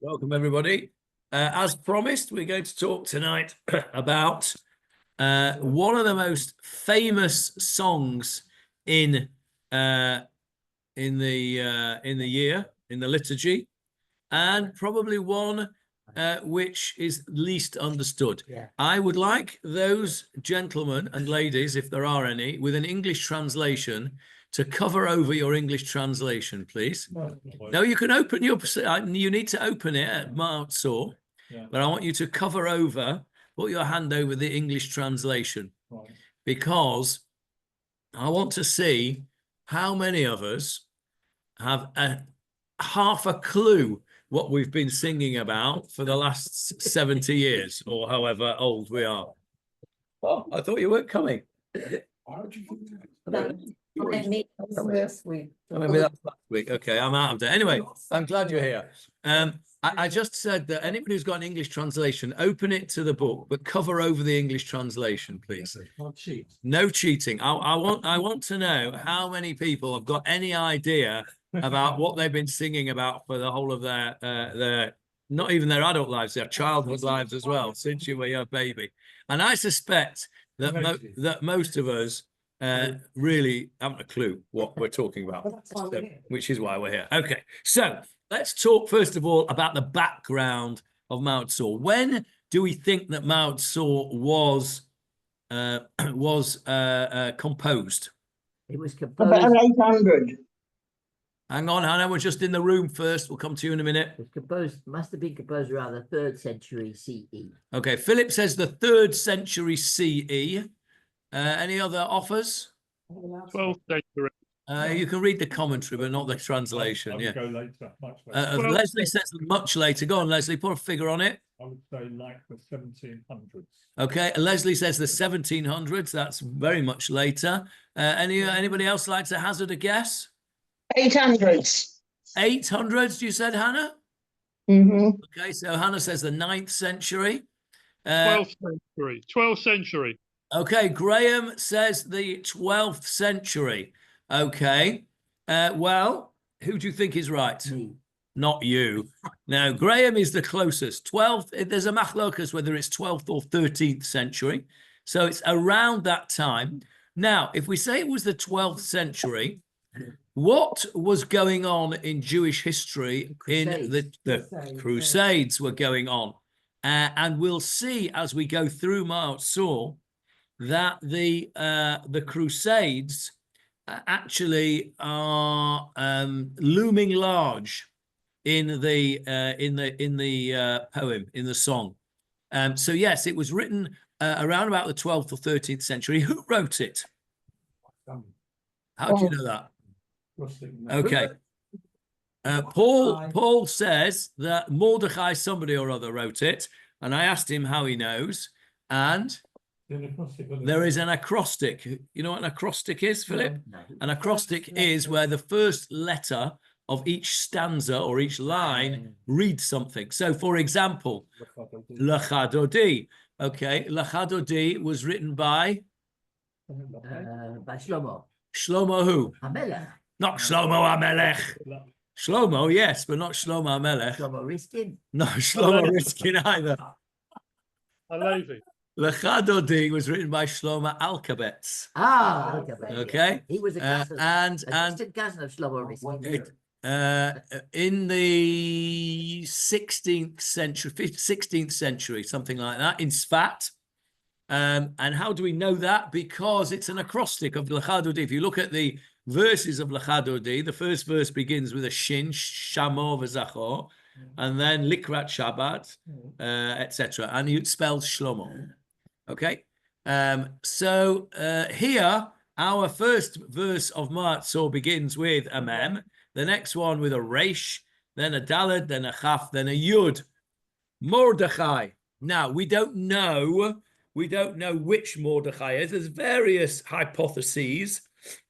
Welcome, everybody. As promised, we're going to talk tonight about one of the most famous songs in the year, in the liturgy, and probably one which is least understood. Yeah. I would like those gentlemen and ladies, if there are any, with an English translation to cover over your English translation, please. No, you can open your, you need to open it at Maoz Tzur, but I want you to cover over, put your hand over the English translation, because I want to see how many of us have half a clue what we've been singing about for the last 70 years, or however old we are. Oh, I thought you weren't coming. Maybe last week. Maybe that's last week. Okay, I'm out of there. Anyway, I'm glad you're here. I just said that anybody who's got an English translation, open it to the book, but cover over the English translation, please. No cheating. I want to know how many people have got any idea about what they've been singing about for the whole of their not even their adult lives, their childhood lives as well, since you were your baby. And I suspect that that most of us really haven't a clue what we're talking about, which is why we're here. Okay, so let's talk first of all about the background of Maoz Tzur. When do we think that Maoz Tzur was composed? It was composed. About 800. Hang on, Hannah, we're just in the room first. We'll come to you in a minute. It was composed, must have been composed around the 3rd century CE. Okay, Philip says the 3rd century CE. Any other offers? 12th century. You can read the commentary, but not the translation. I would Yeah. go later, much later. Leslie says much later. Go on, Leslie. Put a figure on it. I would say like the 1700s. Okay. Leslie says the 1700s. That's very much later. Anybody else like to hazard a guess? 800s. 800s, you said, Hannah? Mm-hmm. Okay. So Hannah says the 9th century. 12th century. 12th century. Okay. Graham says the 12th century. Okay. Well, who do you think is right? Me. Not you. Now, Graham is the closest. 12th, there's a machlokas whether it's 12th or 13th century. So it's around that time. Now, if we say it was the 12th century, what was going on in Jewish history? In the Crusades were going on. And we'll see as we go through Maoz Tzur that the Crusades actually are looming large in the poem, in the song. So yes, it was written around about the 12th or 13th century. Who wrote it? How do you know that? Okay. Paul says that Mordechai somebody or other wrote it, and I asked him how he knows, and there is an acrostic. You know what an acrostic is, Philip? No. An acrostic is where the first letter of each stanza or each line reads something. So, for example, L'chadodi. Okay, L'chadodi was written by By Shlomo. Shlomo who? Hamelech. Not Shlomo HaMelech. Shlomo, yes, but not Shlomo HaMelech. Shlomo Riskin. No, Shlomo Riskin either. Halevi. L'chadodi was written by Shlomo Alkabetz. Ah, Okay. He was a cousin, and a distant cousin of Shlomo Riskin. in the 16th century, 16th century, something like that, in Sfat. And how do we know that? Because it's an acrostic of L'chadodi. If you look at the verses of L'chadodi, the first verse begins with a shin, shamo v'zachor, and then likrat Shabbat, etc. And it spells Shlomo. Okay. So here, our first verse of Maoz Tzur begins with a mem, the next one with a resh, then a daled, then a chaf, then a yud. Mordechai. Now, we don't know which Mordechai is. There's various hypotheses.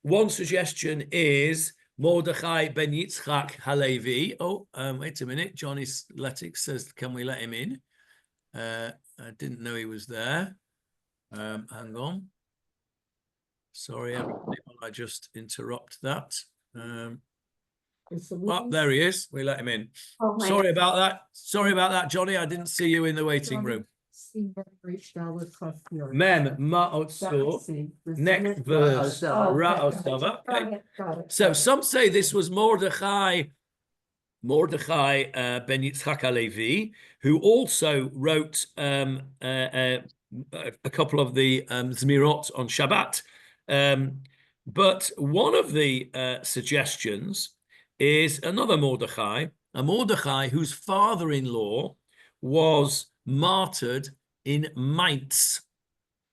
One suggestion is Mordechai ben Yitzchak Halevi. Oh, wait a minute. Johnny Letic says, can we let him in? I didn't know he was there. Hang on. Sorry, everybody. I just interrupt that. Oh, there he is. We let him in. Sorry about that. Sorry about that, Johnny. I didn't see you in the waiting room. Mem Maoz Tzur. Next verse. Ra'os Tava. Okay. So some say this was Mordechai ben Yitzchak Halevi, who also wrote a couple of the Zmirot on Shabbat. But one of the suggestions is another Mordechai, a Mordechai whose father-in-law was martyred in Mainz.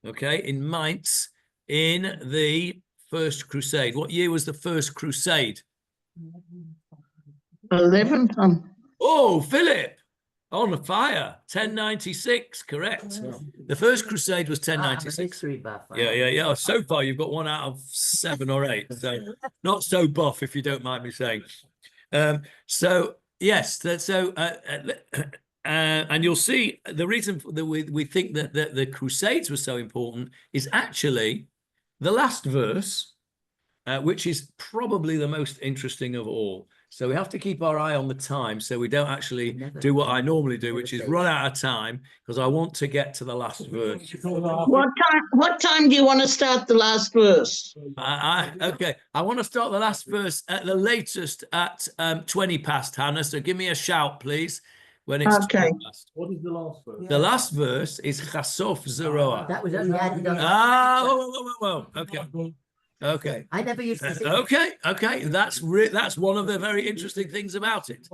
Okay, in Mainz in the First Crusade. What year was the First Crusade? 11. Oh, Philip, on fire. 1096, correct. The First Crusade was 1096. Yeah. So far, you've got 1 out of 7 or 8. So not so buff, if you don't mind me saying. So yes, and you'll see the reason that we think that the Crusades were so important is actually the last verse, which is probably the most interesting of all. So we have to keep our eye on the time so we don't actually do what I normally do, which is run out of time, because I want to get to the last verse. What time do you want to start the last verse? Okay, I want to start the last verse at the latest at 20 past, Hannah. So give me a shout, please, when it's Okay. 20 past. What is the last verse? The last verse is Chasof Zeroah. That was only added on. Whoa. Okay. I never used to see Okay. That's one of the very interesting things about it.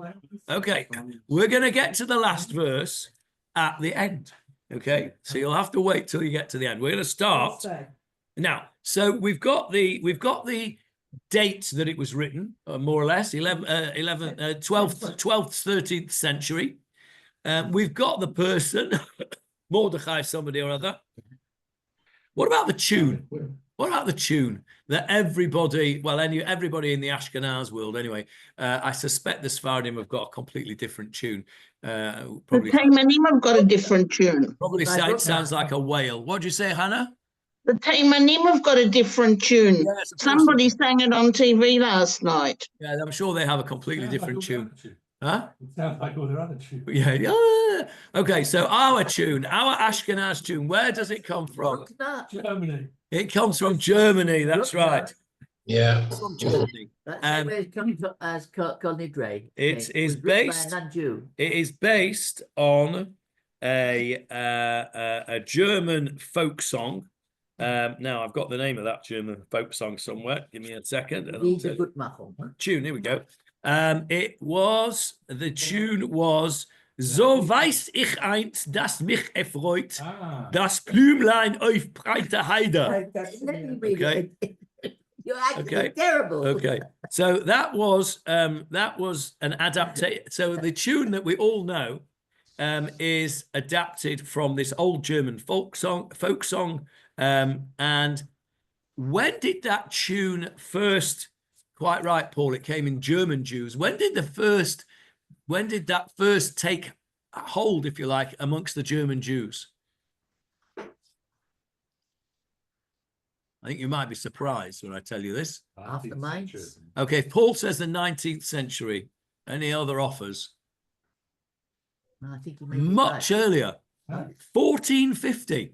Okay, we're going to get to the last verse at the end. Okay, so you'll have to wait till you get to the end. We're going to start now. So we've got the date that it was written, more or less, 12th, 13th century. We've got the person, Mordechai, somebody or other. What about the tune? What about the tune that everybody in the Ashkenaz world, anyway, I suspect the Sephardim have got a completely different tune. The Taimanim have got a different tune. Probably sounds like a whale. What did you say, Hannah? The Taimanim have got a different tune. Yes, Somebody sang it on TV last night. Yeah, I'm sure they have a completely different tune. Huh? It sounds like all their other tunes. Yeah. Okay, so our tune, our Ashkenaz tune, where does it come from? Germany. It comes from Germany, that's right. Yeah. It's from Germany. That's where it comes from as Kol Nidre. It is based. It is based on a German folk song. Now I've got the name of that German folk song somewhere. Give me a second. Tune. Here we go. The tune was So weiß ich eins, das mich erfreut, das Blümlein auf breiter Heide. Okay. You're actually terrible. Okay. So that was an adaptation. So the tune that we all know is adapted from this old German folk song. And when did that tune first? Quite right, Paul. It came in German Jews. When did that first take hold, if you like, amongst the German Jews? I think you might be surprised when I tell you this. After Mainz. Okay, Paul says the 19th century. Any other offers? I think much earlier. 1450.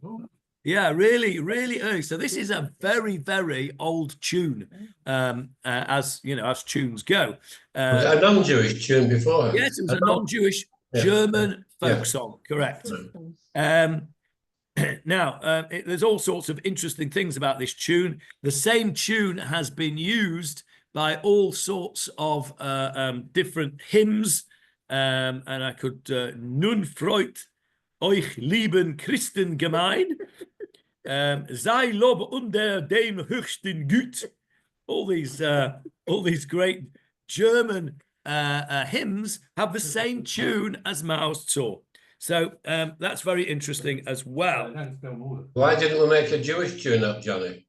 Yeah, really, really early. So this is a very, very old tune, as you know, as tunes go. Was it a non-Jewish tune before? Yes, it was a non-Jewish German folk song. Correct. Now, there's all sorts of interesting things about this tune. The same tune has been used by all sorts of different hymns, and I could Nun freut euch lieben Christen gemein. Sei Lob unter dem höchsten Gut. All these great German hymns have the same tune as Maoz Tzur. So that's very interesting as well. Why didn't we make a Jewish tune up, Johnny?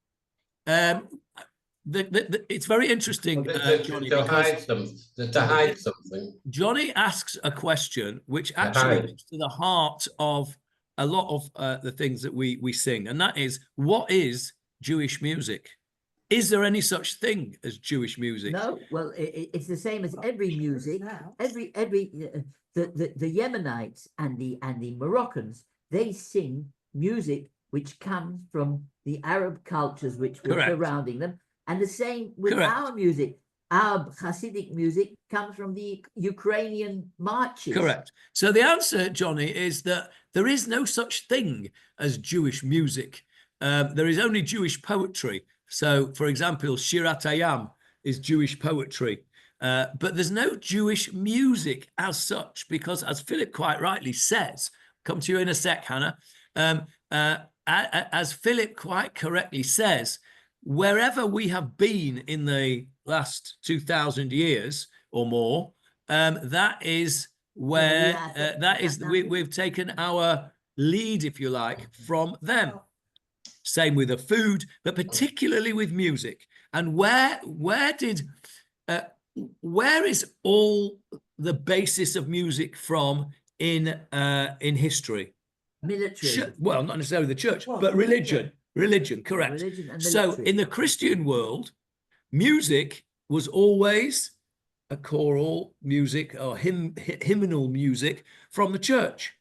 It's very interesting, Johnny, to hide something. Johnny asks a question which actually gets to the heart of a lot of the things that we sing, and that is, what is Jewish music? Is there any such thing as Jewish music? No, well, it's the same as every music. The Yemenites and the Moroccans, they sing music which comes from the Arab cultures which were Correct. surrounding them, and the same with Correct. our music. Our Hasidic music comes from the Ukrainian marches. Correct. So the answer, Johnny, is that there is no such thing as Jewish music. There is only Jewish poetry. So, for example, Shirat Hayam is Jewish poetry. But there's no Jewish music as such, because as Philip quite rightly says, come to you in a sec, Hannah, as Philip quite correctly says, wherever we have been in the last 2,000 years or more, that is where we've taken our lead, if you like, from them. Same with the food, but particularly with music. And where is all the basis of music from in history? Military. Well, not necessarily the church, but religion. Religion, correct. Religion and So military. in the Christian world, music was always a choral music or hymnal music from the church.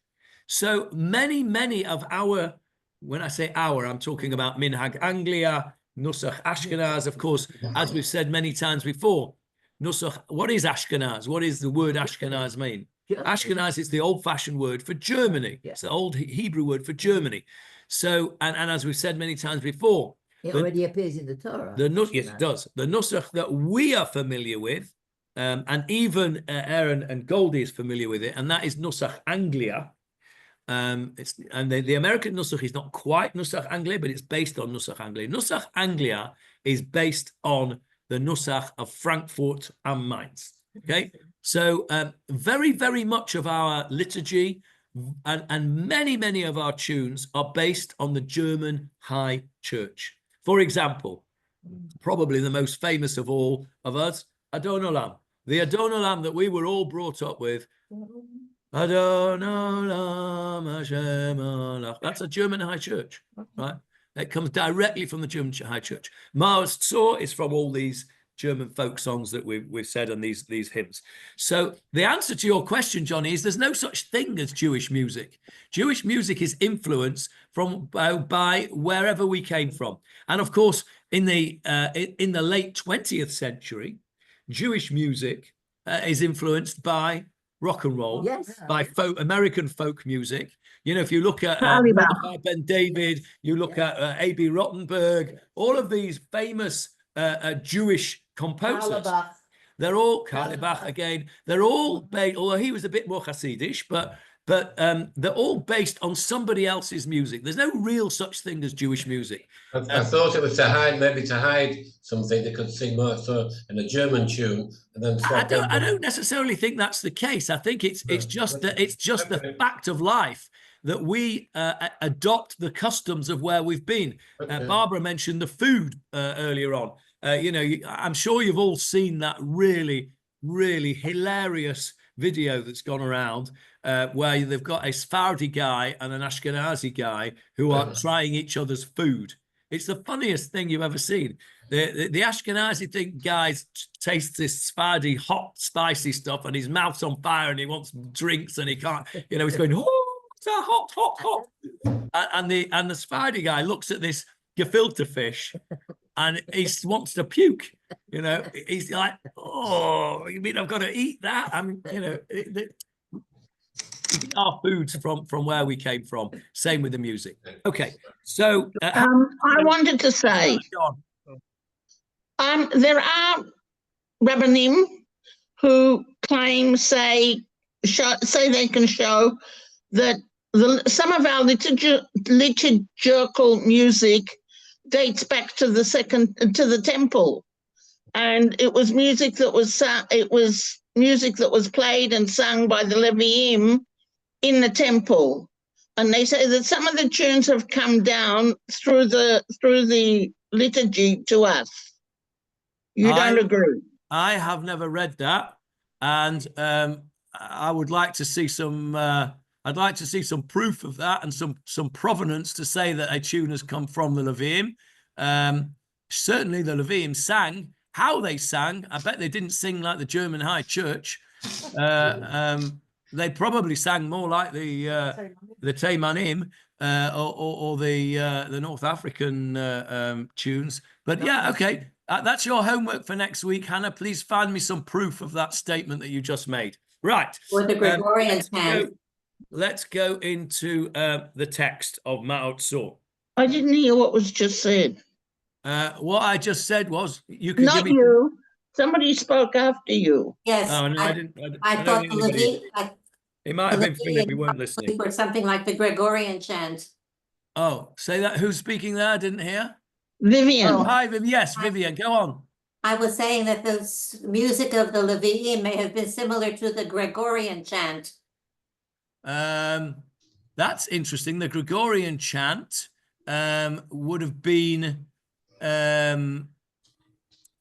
So many of our, when I say our, I'm talking about Minhag Anglia, Nusach Ashkenaz, of course, as we've said many times before. Nusach, what is Ashkenaz? What does the word Ashkenaz mean? Ashkenaz is the old-fashioned word for Germany. Yeah. It's the old Hebrew word for Germany. So, and as we've said many times before, It already appears in the Torah. yes, it does. The Nusach that we are familiar with, and even Aaron and Goldie is familiar with it, and that is Nusach Anglia. The American Nusach is not quite Nusach Anglia, but it's based on Nusach Anglia. Nusach Anglia is based on the Nusach of Frankfurt am Mainz. Okay, so very, very much of our liturgy and many of our tunes are based on the German High Church. For example, probably the most famous of all of us, Adon Olam. The Adon Olam that we were all brought up with. Adon Olam Hashem Alach. That's a German High Church, right? That comes directly from the German High Church. Maoz Tzur is from all these German folk songs that we've said and these hymns. So the answer to your question, Johnny, is there's no such thing as Jewish music. Jewish music is influenced from by wherever we came from. And of course, in the late 20th century, Jewish music is influenced by rock and roll, Yes. by American folk music. You know, if you look at Ben David, you look at A.B. Rottenberg, all of these famous Jewish composers. Carlebach. They're all Carlebach again. They're all based, although he was a bit more Hasidish, but they're all based on somebody else's music. There's no real such thing as Jewish music. I thought it was to hide something they could sing more so in a German tune and then swap over. I don't necessarily think that's the case. I think it's just the fact of life that we adopt the customs of where we've been. Barbara mentioned the food earlier on. I'm sure you've all seen that really, really hilarious video that's gone around where they've got a Sephardi guy and an Ashkenazi guy who are trying each other's food. It's the funniest thing you've ever seen. The Ashkenazi guys tastes this Sephardi hot, spicy stuff and his mouth's on fire and he wants drinks and he can't, he's going, oh, it's a hot. And the Sephardi guy looks at this gefilte fish and he wants to puke. He's like, oh, you mean I've got to eat that? I mean, our foods from where we came from. Same with the music. Okay, so I wanted to say, there are Rabbanim who claim, say they can show that some of our liturgical music dates back to the temple, and it was music that was played and sung by the Leviim in the temple, and they say that some of the tunes have come down through the liturgy to us. You don't agree? I have never read that, and I would like to see some. I'd like to see some proof of that and some provenance to say that a tune has come from the Leviim. certainly the Leviim sang. How they sang, I bet they didn't sing like the German High Church. They probably sang more like the Teimanim or the North African tunes. But yeah, okay, that's your homework for next week, Hannah. Please find me some proof of that statement that you just made. Right. Or the Gregorian chant. Let's go into the text of Maoz Tzur. I didn't hear what was just said. What I just said was you could give Not me. you. Somebody spoke after you. Yes, Oh no, I didn't. I don't thought think the anybody- Levi, It might have been Philip. We weren't listening. or something like the Gregorian chant. Oh, say that. Who's speaking there? I didn't hear. Vivian. Oh, hi, Vivian. Yes, Vivian. Go on. I was saying that the music of the Leviim may have been similar to the Gregorian chant. That's interesting. The Gregorian chant would have been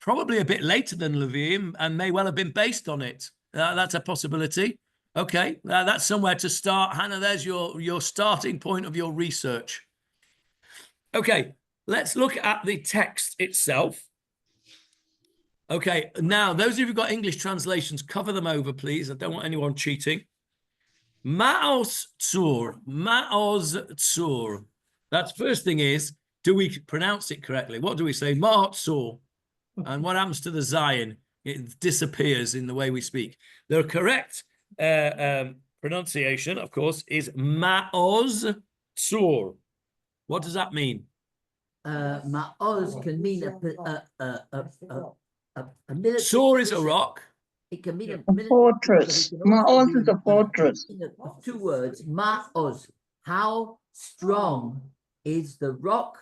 probably a bit later than Leviim and may well have been based on it. That's a possibility. Okay, that's somewhere to start. Hannah, there's your starting point of your research. Okay, let's look at the text itself. Okay, now, those of you who've got English translations, cover them over, please. I don't want anyone cheating. Maoz Tzur, Maoz Tzur. That's first thing is, do we pronounce it correctly? What do we say? Maoz Tzur. And what happens to the Zion? It disappears in the way we speak. The correct pronunciation, of course, is Maoz Tzur. What does that mean? Maoz can mean a military. Tzur is a rock. It can mean A fortress. Maoz is a fortress. Two words. Maoz. How strong is the rock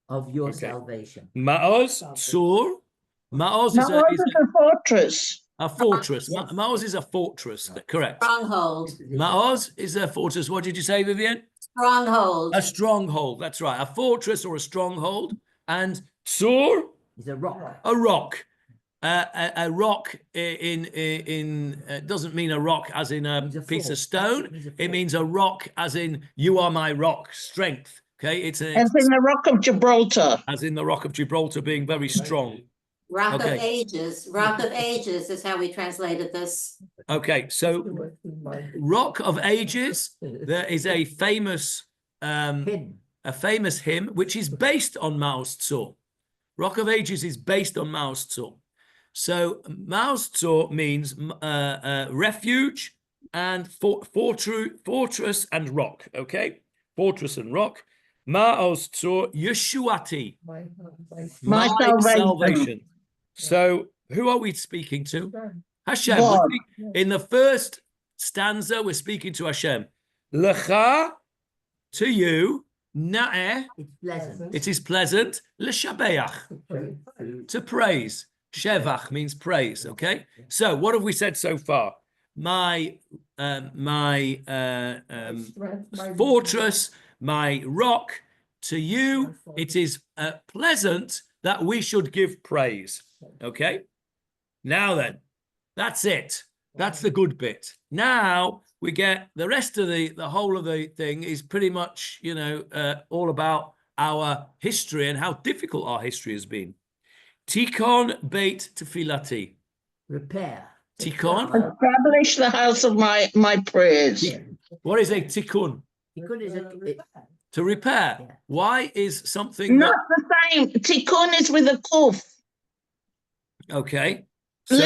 of your Okay. salvation? Maoz Tzur. Maoz Maoz is a fortress. a fortress. Yes. Maoz is a fortress. Correct. Stronghold. Maoz is a fortress. What did you say, Vivian? Stronghold. A stronghold. That's right. A fortress or a stronghold. And Tzur, It's a rock. a rock. A rock doesn't mean a rock as in a Means a piece of fort. stone. Means a It fort. means a rock as in you are my rock, strength. Okay, it's As in the Rock of Gibraltar. as in the rock of Gibraltar being very strong. Rock Okay. of Ages. Rock of Ages is how we translated this. Okay, so Rock of Ages, there is a famous Hymn. hymn which is based on Maoz Tzur. Rock of Ages is based on Maoz Tzur. So Maoz Tzur means refuge and fortress and rock. Okay, fortress and rock. Maoz Tzur Yeshuati, My salvation. So who are we speaking to? Hashem. God. In the first stanza, we're speaking to Hashem. Lecha, to you, na'eh, It's pleasant. it is pleasant. L'shabeach, to praise. Shevach means praise. Okay. So what have we said so far? My fortress, my rock. To you, it is pleasant that we should give praise. Okay. Now then, that's it. That's the good bit. Now we get the rest of the whole of the thing is pretty much, all about our history and how difficult our history has been. Tikon beit tefilati. Repair. Tikon. Establish the house of my prayers. What is a tikun? Tikkun is To repair. Yeah. Why is something Not the same. Tikkun is with a kuf. okay? So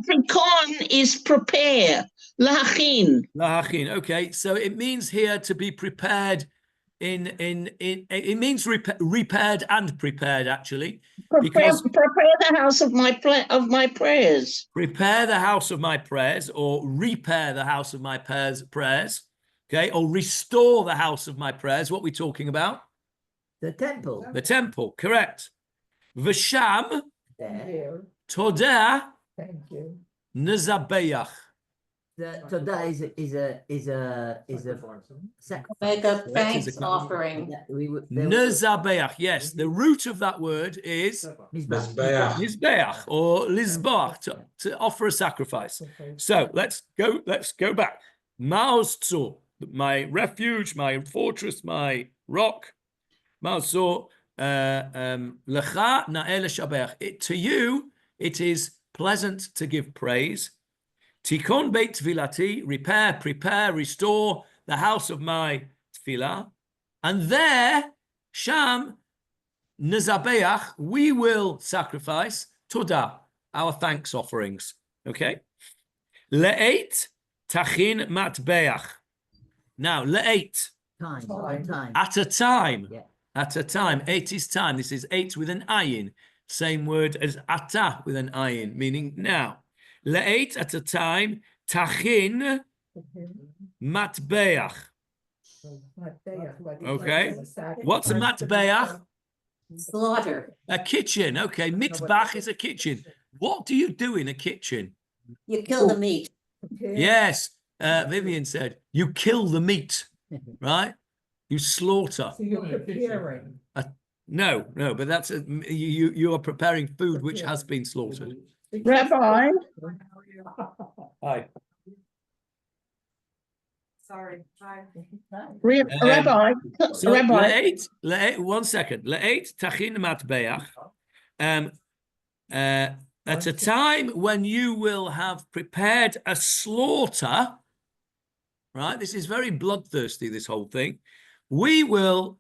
Tikkun is prepare. Lachin. lahachin. Okay, so it means here to be prepared. It means repaired and prepared actually. Prepare Because- the house of my prayers. Prepare the house of my prayers, or repair the house of my prayers. Okay, or restore the house of my prayers. What are we talking about? the temple. The temple, correct. V'sham There. todeh nezabeach. The Todah is a sacrifice. Make a That is thanks a- offering. Nezabeach. Yes, the root of that word is Mizbeach. Lizbeach or Lizbach, to offer a sacrifice. So let's go back. Maoz Tzur, my refuge, my fortress, my rock. Maoz Tzur Lecha na'eh leshabeach. To you, it is pleasant to give praise. Tikon beit tefilati, repair, prepare, restore the house of my tefillah. And there, Sham, Nazabeach, we will sacrifice Todah, our thanks offerings. Okay? Le'et tachin matbeach. Now, le'et. Time. At a time. Yeah. At a time. 8 is time. This is 8 with an ayin. Same word as ata with an ayin, meaning now. Le'et at a time. Tachin matbeach. Okay. What's a matbeach? Slaughter. A kitchen. Okay. Mitbach is a kitchen. What do you do in a kitchen? You kill the meat. Yes. Vivian said, you kill the meat, right? You slaughter. So you're preparing. No, but that's you are preparing food which has been slaughtered. Rabbi, Hi. Sorry. Rabbi, So Rabbi, le'et, 1 second. Le'et tachin matbeach. At a time when you will have prepared a slaughter, right? This is very bloodthirsty, this whole thing. We will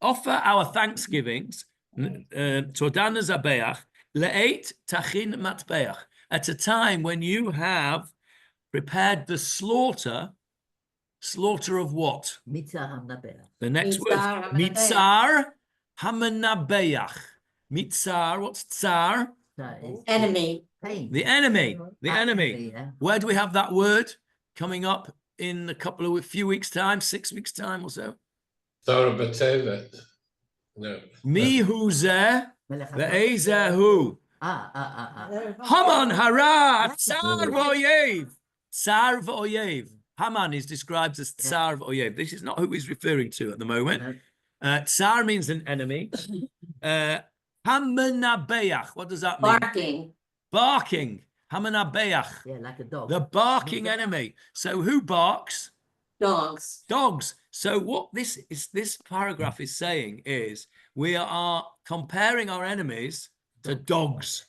offer our thanksgivings, Todah Zabeach, le'et tachin matbeach, at a time when you have prepared the slaughter of what? Mitzah hamnabeach. The next word, Mitzar mitzar hamanabeach. Mitzar, what's tsar? Enemy. Pain. The enemy. The enemy. Yeah. Where do we have that word coming up in a few weeks' time, 6 weeks' time or so? Torah B'Teva. No. Mihu zeh ve'ezehu. Ah. Haman hara tsar v'oyev. Tsar v'oyev. Haman is described as tsar v'oyev. This is not who he's referring to at the moment. Tsar means an enemy. Hamanabeach. What does that mean? Barking. Barking. Hamanabeach. Yeah, like a dog. The barking enemy. So who barks? Dogs. Dogs. So what this paragraph is saying is we are comparing our enemies to dogs,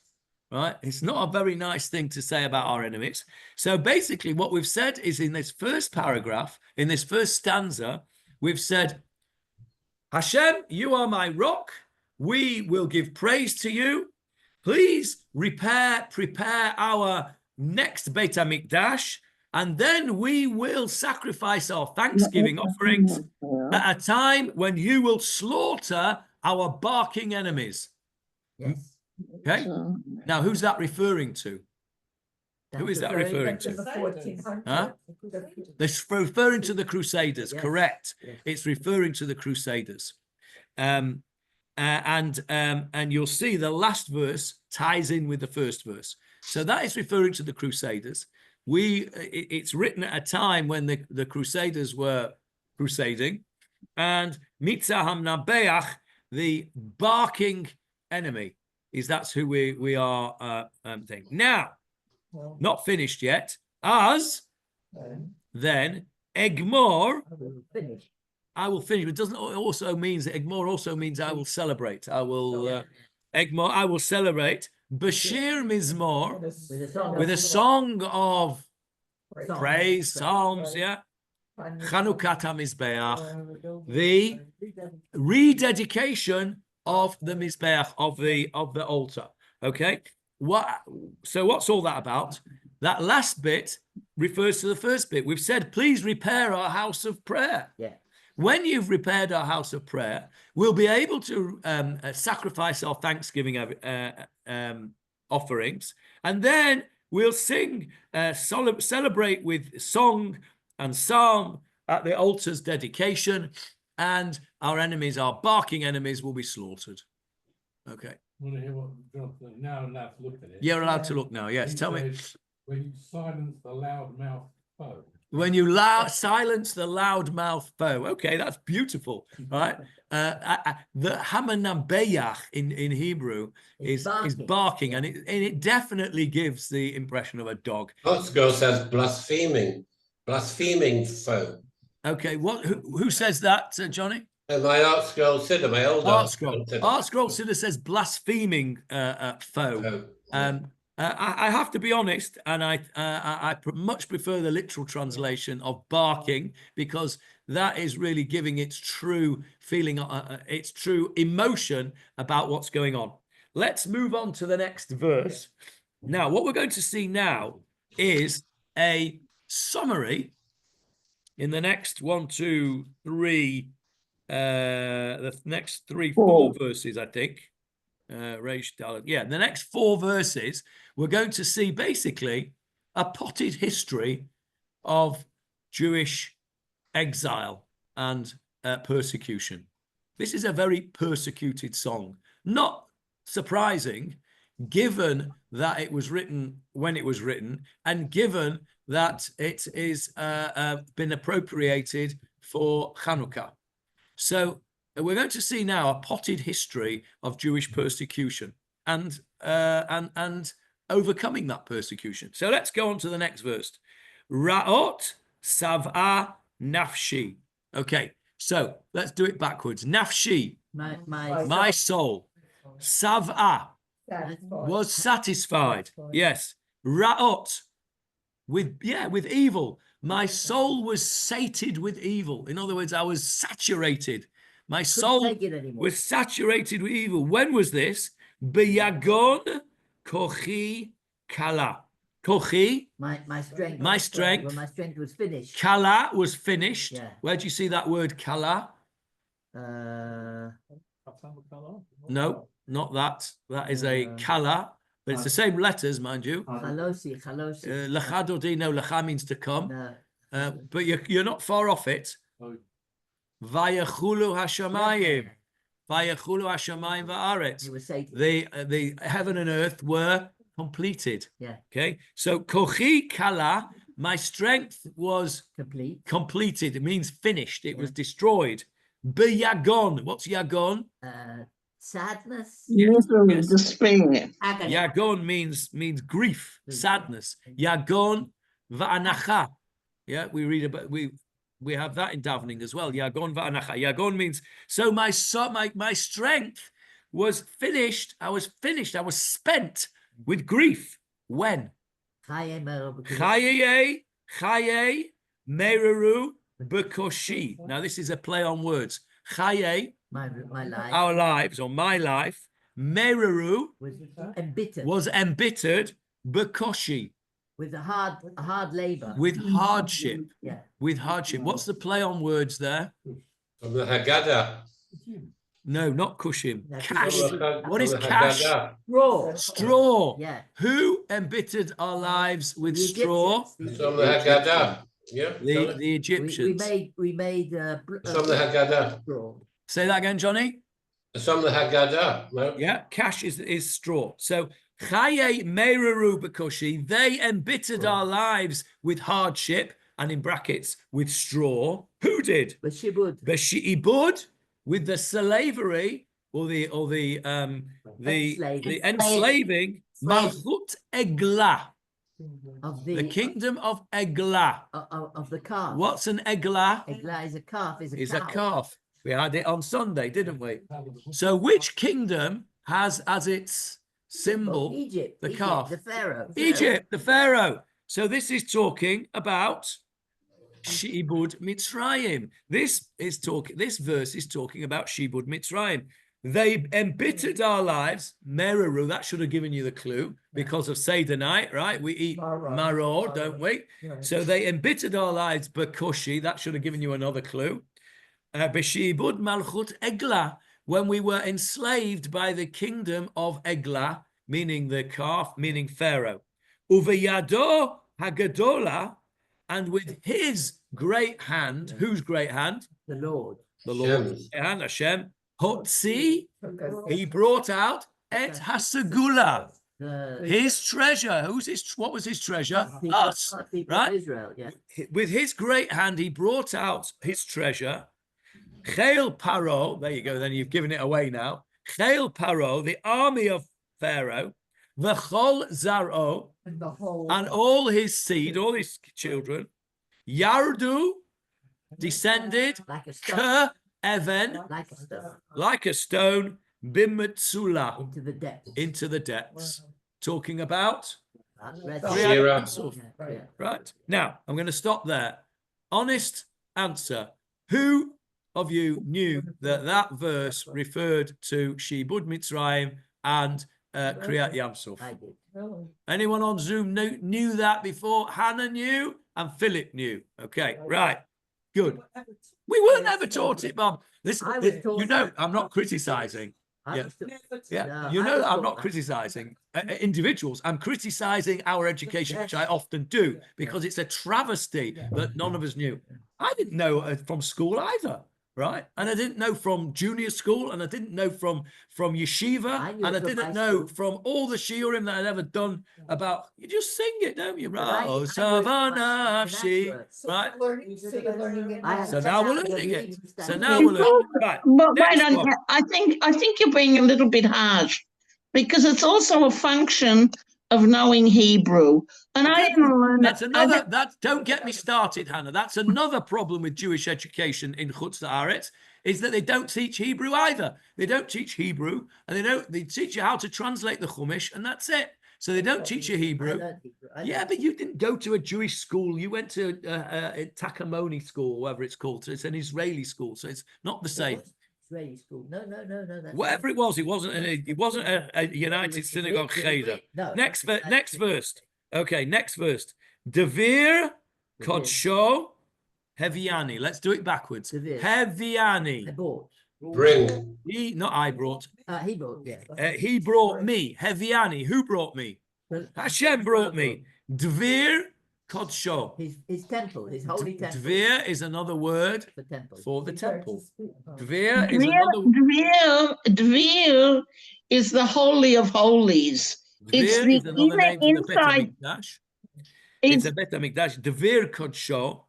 right? It's not a very nice thing to say about our enemies. So basically what we've said is in this first paragraph, in this first stanza, we've said, Hashem, you are my rock. We will give praise to you. Please prepare our next Beit HaMikdash, and then we will sacrifice our thanksgiving offerings at a time when you will slaughter our barking enemies. Yes. Okay? Now, who's that referring to? Who is that referring to? Huh? It's referring to the Crusaders, Yes. correct. Yes. It's referring to the Crusaders. And you'll see the last verse ties in with the first verse. So that is referring to the Crusaders. It's written at a time when the Crusaders were crusading, and Mitzah Hamnabeach, the barking enemy, that's who we are thinking. Now, not finished yet. As then Egmor, Finish. I will finish. It doesn't also means that Egmor also means I will celebrate. I will Egmor, I will celebrate. Bashir Mizmor, with a song of praise, psalms, yeah. Chanukat HaMizbeach, the rededication of the Mizbeach, of the altar. Okay. So what's all that about? That last bit refers to the first bit. We've said, please repair our house of prayer. Yeah. When you've repaired our house of prayer, we'll be able to sacrifice our Thanksgiving offerings, and then we'll sing, celebrate with song and psalm at the altar's dedication, and our enemies, our barking enemies, will be slaughtered. Okay. Want to hear what Jonathan now allowed to look at it? You're allowed to look now. Yes. He Tell me. says, when you silence the loud-mouthed foe. When you silence the loud-mouthed foe. Okay, that's beautiful, right? The hamanabeach in Hebrew is barking, and it definitely gives the impression of a dog. Otzgo says blaspheming. Blaspheming foe. Okay, who says that, Johnny? My art scroll Siddur, my old Art art Scroll. Siddur. Art Scroll Siddur says blaspheming foe. I have to be honest, and I much prefer the literal translation of barking, because that is really giving its true feeling, its true emotion about what's going on. Let's move on to the next verse. Now, what we're going to see now is a summary in the next 1, 2, 3, the next 3, 4 verses, I think. Yeah, the next 4 verses, we're going to see basically a potted history of Jewish exile and persecution. This is a very persecuted song. Not surprising, given that it was written when it was written, and given that it is been appropriated for Hanukkah. So we're going to see now a potted history of Jewish persecution and overcoming that persecution. So let's go on to the next verse. Ra'ot sav'a nafshi. Okay, so let's do it backwards. Nafshi, my soul. Sav'a was satisfied. Yes. Ra'ot, with evil. My soul was sated with evil. In other words, I was saturated. My soul was saturated with evil. When was this? Beyagon kochi kala. Kochi. My strength. My strength. When my strength was finished. Kala was finished. Yeah. Where do you see that word kala? No, not that. That is a kala, but it's the same letters, mind you. Chalosi. Lecha dodi, no, lecha means to come. No. But you're not far off it. Vayachulu hashamayim. Vayachulu hashamayim va'aretz. It was sated. The heaven and earth were completed. Yeah. Okay. So kochi kala, my strength was completed. It means finished. It was destroyed. Beyagon. What's yagon? Sadness. Yes. Despair. Agony. Yagon means grief, sadness. Yagon va'anacha. Yeah, we read about we have that in davening as well. Yagon va'anacha. Yagon means so my strength was finished. I was finished. I was spent with grief. When? Chaye mereru bekoshi. Now this is a play on words. Chaye, my life. our lives, or my life. Mereru was embittered bekoshi. With a hard labor. With hardship. Yeah. With hardship. What's the play on words there? From the Haggadah. No, not kushim. Cash. What What is cash? Straw. Yeah. Who embittered our lives with straw? From the Haggadah. Yeah. The Egyptians. We made From the Haggadah. straw. Say that again, Johnny. From the Haggadah. No? Yeah, cash is straw. So Chaye Mereru Bekoshi, they embittered our lives with hardship, and in brackets with straw. Who did? Beshi'ibud, with the slavery or the enslaving Malchut eglah. Of The kingdom of eglah. Of the calf. What's an eglah? Eglah is a calf. Is a calf. We had it on Sunday, didn't we? So which kingdom has as its symbol Egypt, the calf? the Pharaoh. Egypt, the Pharaoh. So this is talking about Shibud Mitzrayim. This verse is talking about Shibud Mitzrayim. They embittered our lives. Mereru, that should have given you the clue, because of Seder night, right? We eat maror, don't we? So they embittered our lives, Bakoshi, that should have given you another clue. Beshibud Malchut eglah, when we were enslaved by the kingdom of eglah, meaning the calf, meaning Pharaoh. Uveyado hagadola, and with his great hand, whose great hand? The Lord. The Lord. And Hashem. Hotzi, he brought out et hasagula, his treasure. What was his treasure? Us, right? Israel, yeah. With his great hand, he brought out his treasure. Chel Paro, there you go, then you've given it away now. Chel Paro, the army of Pharaoh, V'chol Zaro, and all his seed, all his children, Yardu, descended, Like a stone. Even, Like a stone. like a stone, Bimatsula, Into the depths. into the depths. Talking about Shira. Yeah. right. Now, I'm going to stop there. Honest answer. Who of you knew that that verse referred to Shibud Mitzrayim and Kriyat Yamsuf? I did. Anyone on Zoom knew that before? Hannah knew and Philip knew. Okay, right. Good. We weren't ever taught it, Bob. Listen, I was taught you know, that. I'm not criticizing. I Yeah. was still- Yeah, No, you I know was that I'm taught not that. criticizing individuals. I'm criticizing our education, which I Yes. often do, because it's a travesty that none of us knew. I didn't know from school either, right? And I didn't know from junior school, and I didn't know from yeshiva, I knew and I from didn't high know school. from all the shiurim that I'd ever done about. You just sing it, don't you? But Right? I Oh, knew it Savannah, from she. afterwards. Right. I had So to now come we're out of the learning it. reading So stand. now we're learning. Right. But wait Next on, one. I think you're being a little bit harsh, because it's also a function of knowing Hebrew. And I didn't learn That's it. another. Don't get me started, Hannah. That's another problem with Jewish education in Chutz La'aretz, is that they don't teach Hebrew either. They don't teach Hebrew, and they teach you how to translate the Chumash, and that's it. So they don't teach you I Hebrew. learned Hebrew. I Yeah, learned but you didn't go to a Jewish school. You went to Takamoni school, whatever it's called. So it's an Israeli school, so it's not the same. Israeli school. No. That's Whatever it was, it wasn't a United Synagogue Cheder. No. Next verse. Okay, next verse. Devir Kodsho Heviani. Let's do it backwards. Devir. I Heviani. bought. Bring. Not I brought. He bought. Yeah. He brought me. Heviani. Who brought me? Well, Hashem brought me. Devir Kodsho. His temple, his holy temple. Devir is another word The temple. for the temple. Devir is another. Dvir is the Holy of Holies. It's Devir the is another name for the Bet inside. HaMikdash. It's It's a Bet HaMikdash. Devir Kodsho,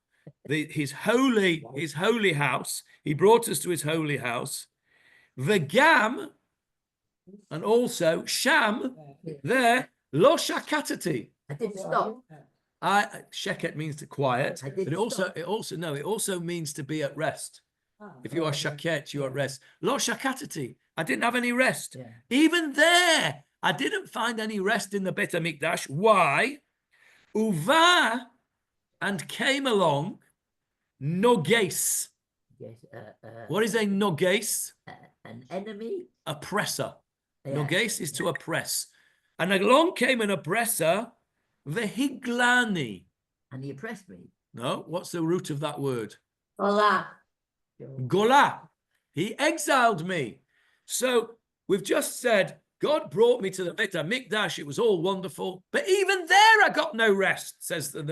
his holy house. He brought us to his holy house. V'gam, and also Sham, there, lo shakatati. I didn't stop. Sheket means to quiet, I but didn't it also means to be at rest. If you are shaket, you're at rest. Lo shakatati. I didn't have any rest. Yeah. Even there, I didn't find any rest in the Bet HaMikdash. Why? Uva, and came along Noges. Yes. What is a Noges? An enemy. Oppressor. Yeah. Noges is to oppress. And along came an oppressor, Vehiglani. And he oppressed me. No, what's the root of that word? Hola. Gola. He exiled me. So we've just said, God brought me to the Bet HaMikdash. It was all wonderful. But even there, I got no rest, says the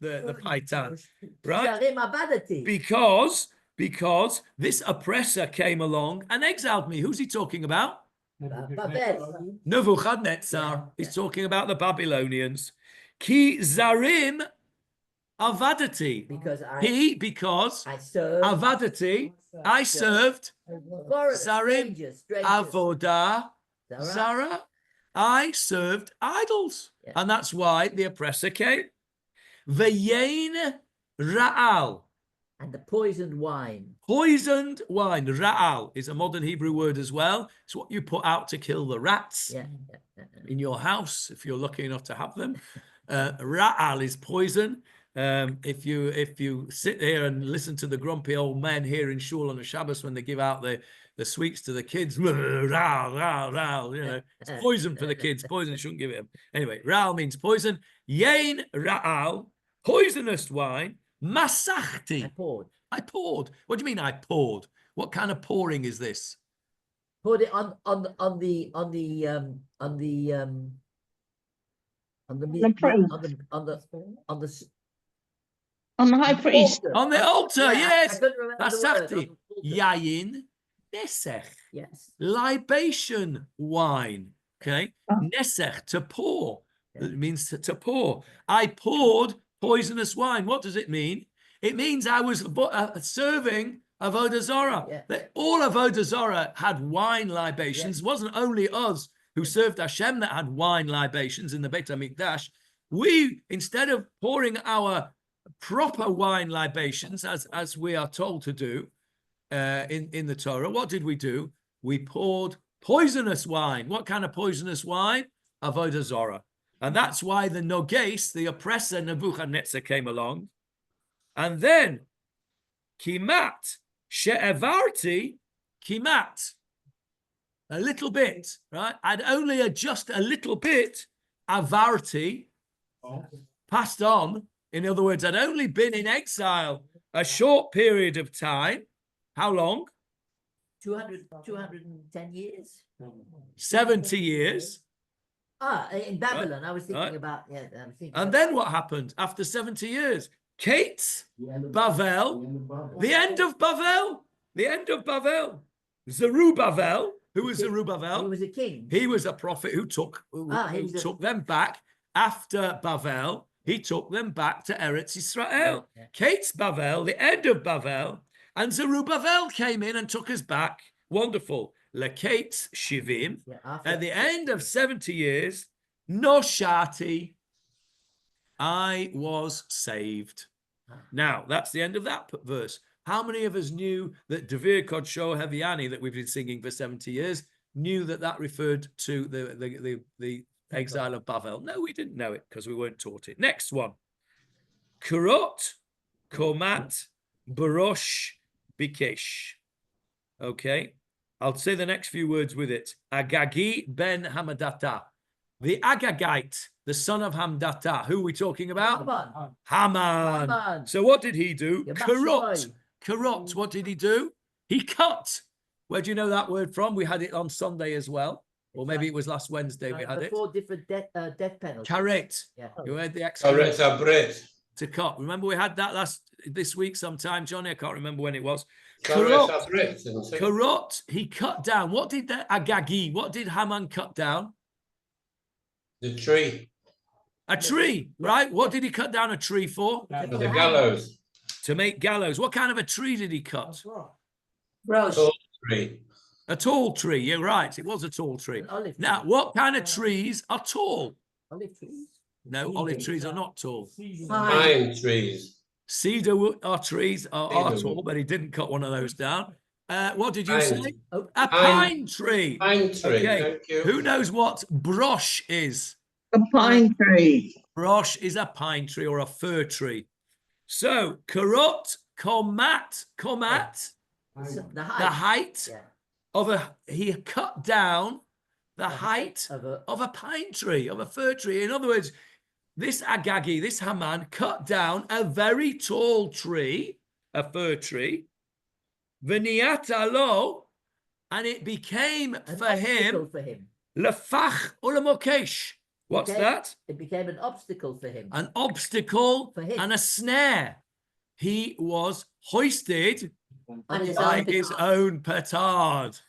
Paitan. Right? Sharim Abadati. Because this oppressor came along and exiled me. Who's he talking about? Babel. Nebuchadnezzar. He's talking about the Babylonians. Ki zarim avadati. Because Because I served. avadati, I served Foreign Zarim. strangers. avodah Zara. zara. I served idols. Yeah. And that's why the oppressor came. Veyain ra'al. And the poisoned wine. Poisoned wine. Ra'al is a modern Hebrew word as well. It's what you put out to kill the rats Yeah. in your house, if you're lucky enough to have them. Ra'al is poison. If you sit here and listen to the grumpy old men here in shul on the Shabbos when they give out the sweets to the kids, ra'al, you know, it's poison for the kids. Poison, shouldn't give it them. Anyway, ra'al means poison. Yain ra'al, poisonous wine. Masachti. I poured. What do you mean I poured? What kind of pouring is this? Poured it on the high priest. On the altar, yes. I couldn't remember the word. Masachti. Yayin nesech. Yes. Libation wine. Okay. Nesech, to pour. It means to pour. I poured poisonous wine. What does it mean? It means I was serving Avodah Zarah. Yeah. That all Avodah Zarah had wine libations. It wasn't only us who served Hashem that had wine libations in the Beit HaMikdash. We, instead of pouring our proper wine libations, as we are told to do in the Torah, what did we do? We poured poisonous wine. What kind of poisonous wine? Avodah Zorah. And that's why the Noges, the oppressor Nebuchadnezzar, came along. And then, Kimat, She'evarti, Kimat, a little bit, right? I'd only just a little bit, Avarti, passed on. In other words, I'd only been in exile a short period of time. How long? 210 years. 70 years. In Babylon, Right, I was thinking right. about, yeah. I was thinking And about- then what happened after 70 years? Kate, Bavel, the end of Bavel, the end of Bavel. Zerubbabel, who was He Zerubbabel? was a king. He was a prophet who took them back after Bavel. He took them back to Eretz Israel. Yeah. Kate's Bavel, the end of Bavel, and Zerubbabel came in and took us back. Wonderful. Lekate's Shivim. Yeah, after- At the end of 70 years, Noshati, I was saved. Now, that's the end of that verse. How many of us knew that Devir Kodsho Heviani, that we've been singing for 70 years, knew that that referred to the exile of Bavel? No, we didn't know it because we weren't taught it. Next one. Kurot, Komat, Barosh, Bikesh. Okay. I'll say the next few words with it. Agagi ben Hamadata. The Agagite, the son of Hamdata. Who are we talking about? Haman. Haman. So what did he do? Yeah, Corrupt. Corrupt. What did he do? He cut. Where do you know that word from? We had it on Sunday as well. Or maybe it was last Wednesday we had The it. 4 different death penalties. Karet. Yeah. You heard the Karet exclamation. Abrit. To cut. Remember we had that this week sometime, Johnny? I can't remember when it was. Karet Corrupt. Abrit. isn't it? Corrupt. He cut down. What did the Agagi? What did Haman cut down? The tree. A tree, right? What did he cut down a tree for? For the gallows. To make gallows. What kind of a tree did he cut? Rosh. Tall tree. A tall tree. You're right. It was a tall tree. An olive Now, tree. what kind of trees are tall? Olive trees. No, olive trees are not tall. Pine trees. Cedar trees are Cedar tall, wood. but he didn't cut one of those down. What did you Pine. say? Oh, A Pine. pine tree. Pine tree. Okay. Thank you. Who knows what brosh is? A pine tree. Brosh is a pine tree or a fir tree. So, karot, komat, the the height. height Yeah. he cut down the height Of of a pine tree, of a fir tree. In other words, this Agagi, this Haman, cut down a very tall tree, a fir tree, v'niyata lo, and it became an for obstacle him for him. lefach ulamokesh. What's Okay. that? It became an obstacle for him. An obstacle For him. and a snare. He was hoisted On his by own his petard. own petard.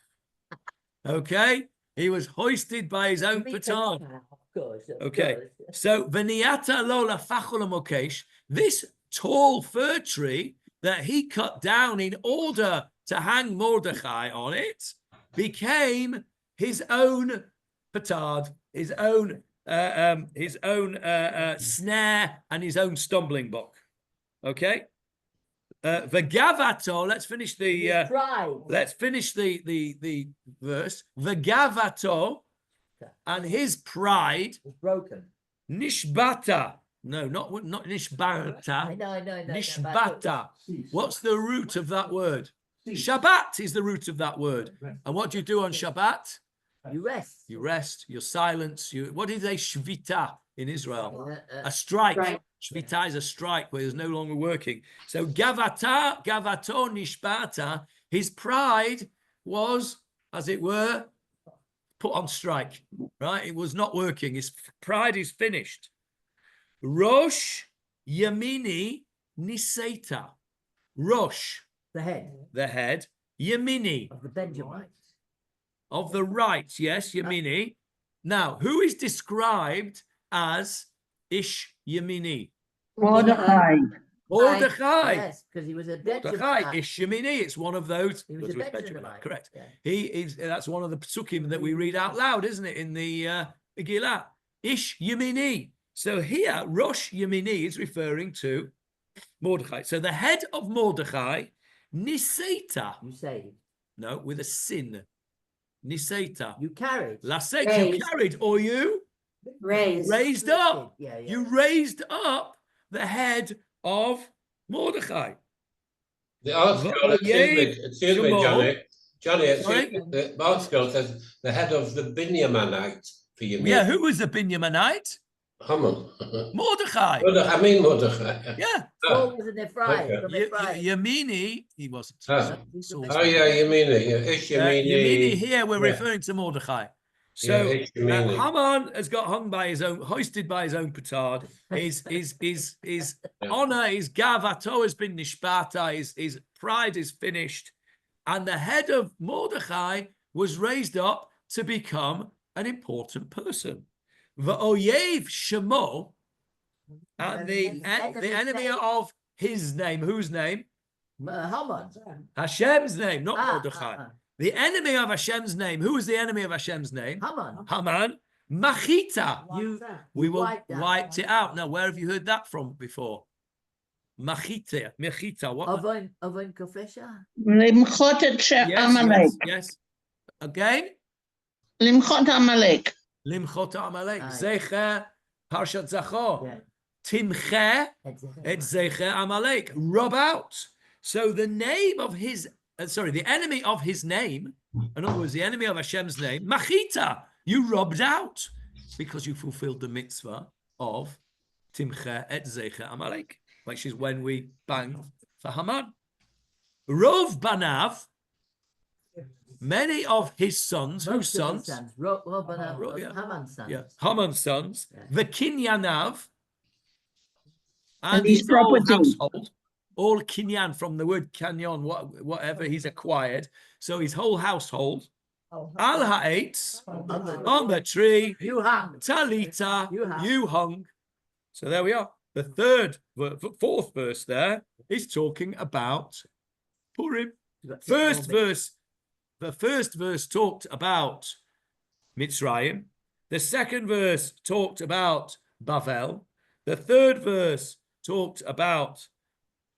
Okay? He was hoisted by his own petard. Of course. of Okay. course. So, V'niyata lola fachula mokesh, this tall fir tree that he cut down in order to hang Mordechai on it became his own petard, his own snare and his own stumbling block. Okay? V'gavato, let's finish the His pride. let's finish the verse. V'gavato, and his pride, was broken. nishbata. No, not nishbata. I know. Nishbata. What's the root of that word? Shabbat is the root of that word. And what do you do on Shabbat? You rest. You rest, you silence. What is a shvita in Israel? A strike. Strike. Shvita is a strike where there's no longer working. So gavato nishbata, his pride was, as it were, put on strike, right? It was not working. His pride is finished. Rosh Yamini Niseta. Rosh, The head the head. Yamini, of the Benjamites. of the right. Yes, Yamini. Now, who is described as Ish Yamini? Mordechai. Mordechai. Yes, because he was a Mordechai, Benjamite. Ish Yamini. It's one of those. He was those a with Benjamite. Correct. Yeah. He is. That's one of the psukim that we read out loud, isn't it? In the eglah. Ish Yamini. So here, Rosh Yamini is referring to Mordechai. So the head of Mordechai, Niseita. You saved. No, with a sin. Niseita. You carried. Lasek, you Raised. carried, or you Raised. raised up. Yeah, yeah. You raised up the head of Mordechai. The article, excuse me, Johnny. Johnny, Sorry? the article says the head of the Binyaminite for you. Yeah, who was the Binyaminite? Haman. Mordechai. I mean Mordechai. Yeah. Saul was in Ephraim. Okay. From Ephraim. Yemini, he wasn't. Ah. Saul's Oh yeah, Yemini. Yeah, Ish Yemini Yemini. here we're Yeah. referring to Mordechai. So Yeah, Ish Yemini. Haman has got hung by his own, hoisted by his own petard. His Yeah. honor, his gavato has been nishbata. His pride is finished, and the head of Mordechai was raised up to become an important person. V'oyev shemo, and the enemy of his name, whose name? Haman. Hashem's name, not Ah, Mordechai. ah, ah. The enemy of Hashem's name. Who is the enemy of Hashem's name? Haman. Haman. Machita. You We will wiped that. wiped it out. Now, where have you heard that from before? Machita. Mechita. What? Ovon Kofesha. Limchot et Yes, Amalek. yes. Again? Limchot Amalek. Limchot Amalek. Aye. Zecher Parshat Zachor. Yeah. Timche et Zecher Amalek. Rub out. So the name of his, the enemy of his name, in other words, the enemy of Hashem's name, Machita, you rubbed out because you fulfilled the mitzvah of Timche et Zecher Amalek, which is when we bang for Haman. Rov Banav, many of his sons, whose sons? Haman's sons. Yeah, Haman's sons, Yeah. the Kinyanav, And his his whole property. household, all Kinyan from the word canyon, whatever he's acquired. So his whole household, Al Ha'etz, on the tree, You hung. Talita, You you hung. So there we are. The fourth verse there is talking about Purim. First verse, the first verse talked about Mitzrayim. The second verse talked about Bavel. The third verse talked about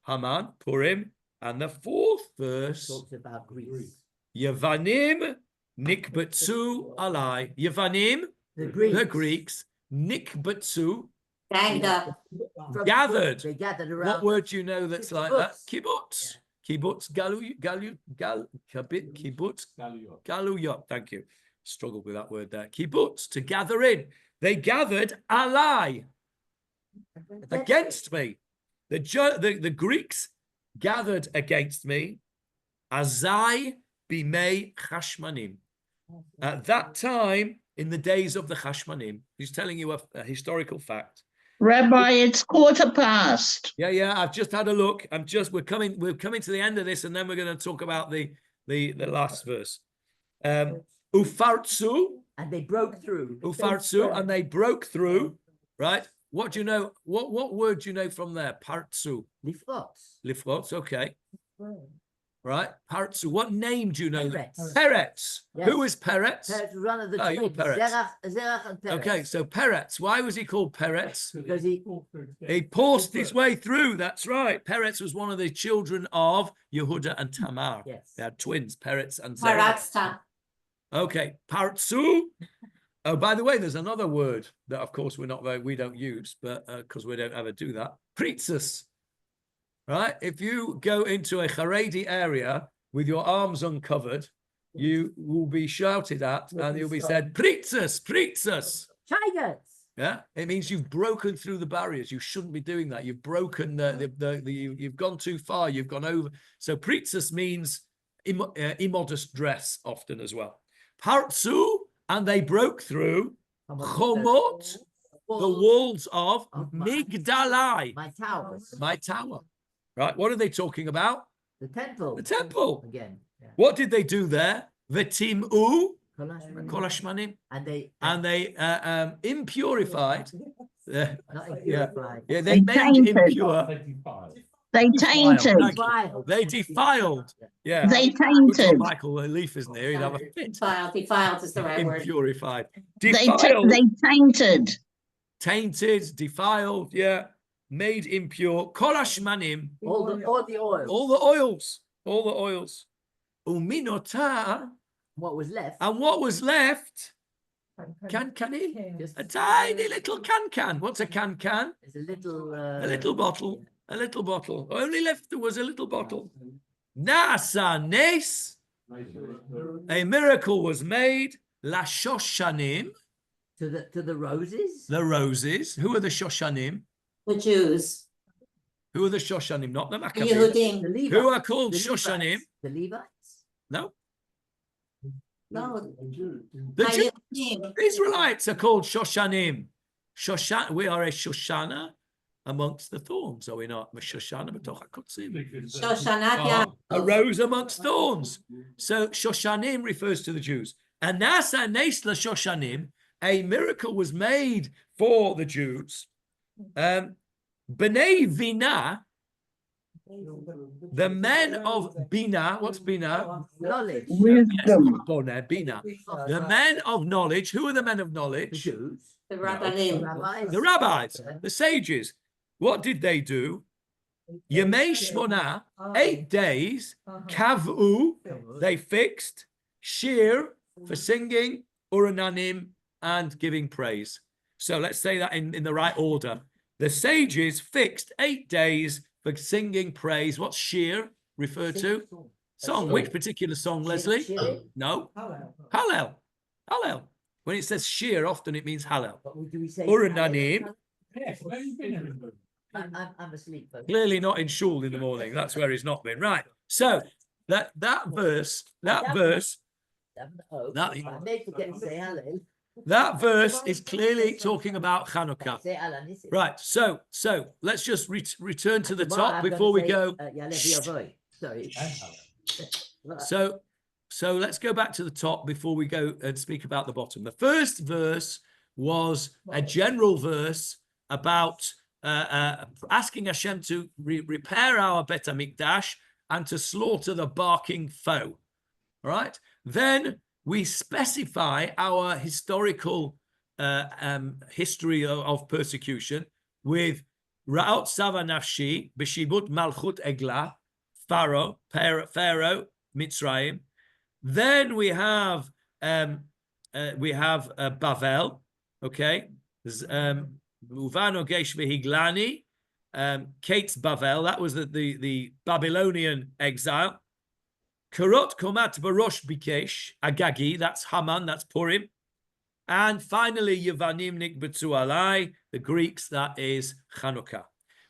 Haman, Purim. And the fourth verse, Talks about Greece. Yavanim nikbatsu alai. Yavanim, the Greeks, nikbatsu, Ganged up. Gathered. gathered. They gathered around. What word do you know that's like that? Kibbutz. Kibbutz. Kibbutz. Galiot. Galuyot. Thank you. Struggled with that word there. Kibbutz, to gather in. They gathered alai, against me. The Greeks gathered against me. Azai bimei chashmanim. At that time, in the days of the chashmanim, he's telling you a historical fact. Rabbi, it's 15:15. Yeah. I've just had a look. We're coming to the end of this, and then we're going to talk about the last verse. Ufartsu, And they broke through. ufartsu, and they broke through. Right? What do you know? What word do you know from there? Partsu, Liflots. liflots. Okay. Right? Partsu. What name do you know? Peretz. Peretz. Yes. Who is Peretz? Peretz was one of the Oh, you're twins. Peretz. Zerach and Peretz. Okay, so Peretz. Why was he called Peretz? Because he- He forced his way through. That's right. Peretz was one of the children of Yehuda and Tamar. Yes. They had twins, Peretz and Zerah. Paratsta. Okay, Partsu. Oh, by the way, there's another word that, of course, we don't use, but because we don't ever do that. Pritzes. Right? If you go into a Haredi area with your arms uncovered, you will be shouted at and you'll be said, Pritzes, Pritzes. Tigers. Yeah, it means you've broken through the barriers. You shouldn't be doing that. You've broken you've gone too far. You've gone over. So pritzes means immodest dress often as well. Partsu, and they broke through chomot, the walls of Migdalai, My tower. my tower. Right, what are they talking about? The temple. The temple. Again. Yeah. What did they do there? V'tim'u Kolashmanim. kol hashmanim, And they impurified. not impurified. Yeah, They they made tainted. impure. 25. They tainted. Defiled. They defiled. Yeah. They Good job, tainted. Michael, the leaf isn't here. He'd have a fit. Defiled is the right word. Impurified. They Defiled. tainted. Tainted. Defiled. Yeah. made impure. Kol hashmanim, All the oil. all the oils, all the oils. Uminota, What was left? and what was left? Can? Just A tiny little can. What's a can? it's a little. A little bottle. A little bottle. Only left there was a little bottle. Nasa nes. A miracle was made. La Shoshanim. To the roses. The roses. Who are the Shoshanim? The Jews, Who are the Shoshanim? Not the the Maccabees. Yehudim. The Levites. Who are called The Shoshanim? Levites. The Levites. No. No, The Jews, Yehudim. Israelites are called Shoshanim. We are a Shoshana amongst the thorns, are we not? A Shoshana b'toch hakotzim. Shoshanat Yaakov. A rose amongst thorns. So Shoshanim refers to the Jews. And Nasa Nes la Shoshanim, a miracle was made for the Jews. B'nai Vina, the men of Bina, what's Bina? Knowledge. Wisdom. Boneh, Bina. The men of knowledge. Who are the men of The knowledge? Jews. The The Rabbanim. rabbis. The rabbis, the sages. What did they do? Yemei Shmona, 8 days, Kavu, they fixed, Shiur, for singing, Urananim, and giving praise. So let's say that in the right order. The sages fixed 8 days for singing praise. What's Shiur referred to? Song. Which particular song, Leslie? Shir. No. Hallel. Hallel. When it says Shiur, often it means Hallel. What do we say? Urananim. Yes, where you been everybody? I'm asleep. Folks. Clearly not in shul in the morning. That's where he's not been. Right. So that verse, that I may forget to say Hallel. verse is clearly talking about Hanukkah. Say Hallel, is it? Right. So let's just return to the Tomorrow top I'm before we gonna go. say, Yalev Yavoy. Sorry. So let's go back to the top before we go and speak about the bottom. The first verse was a general verse about asking Hashem to repair our Bet HaMikdash and to slaughter the barking foe. All right. Then we specify our historical history of persecution with Ra'ot Sava Nafshi, B'shibut Malchut eglah, Pharaoh, Mitzrayim. Then we have Bavel, okay. Uvano Gesh Vehiglani, Kate's Bavel. That was the Babylonian exile. Karot Komat Barosh Bikesh Agagi. That's Haman. That's Purim. And finally, Yevanim Nikbetzu Alai, the Greeks. That is Chanukah,